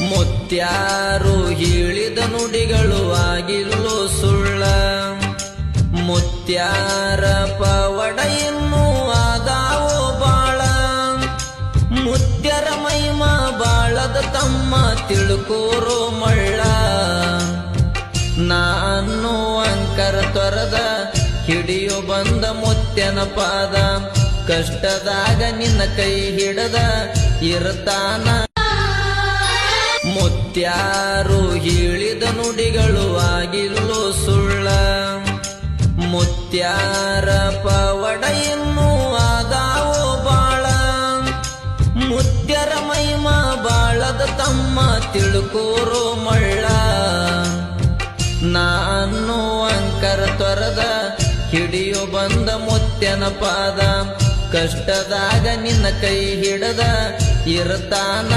ಮುತ್ಯಾರು ಹೇಳಿದ ನುಡಿಗಳು ಆಗಿಲ್ಲೋ ಸುಳ್ಳ ಮುತ್ಯಾರ ಪವಡ ಇನ್ನೂ ಆದಾವೋ ಬಾಳ ಮುತ್ಯರ ಮೈಮ ಬಾಳದ ತಮ್ಮ ತಿಳ್ಕೋರೋ ಮಳ್ಳ ನಾನು ಅಂಕರ ತೊರದ ಹಿಡಿಯೋ ಬಂದ ಮುತ್ಯನ ಪಾದ ಕಷ್ಟದಾಗ ನಿನ್ನ ಕೈ ಹಿಡದ ಇರ್ತಾನ ಮುತ್ಯಾರು ಹೇಳಿದ ನುಡಿಗಳು ಆಗಿಲ್ಲೋ ಸುಳ್ಳ ಮುತ್ಯಾರ ಪವಡ ಇನ್ನೂ ಆದಾವೋ ಬಾಳ ಮುತ್ಯರ ಮೈಮ ಬಾಳದ ತಮ್ಮ ತಿಳ್ಕೋರೋ ಮಳ್ಳ ನಾನು ಅಂಕರ ತೊರದ ಹಿಡಿಯೋ ಬಂದ ಮುತ್ಯನ ಪಾದ ಕಷ್ಟದಾಗ ನಿನ್ನ ಕೈ ಹಿಡದ ಇರ್ತಾನ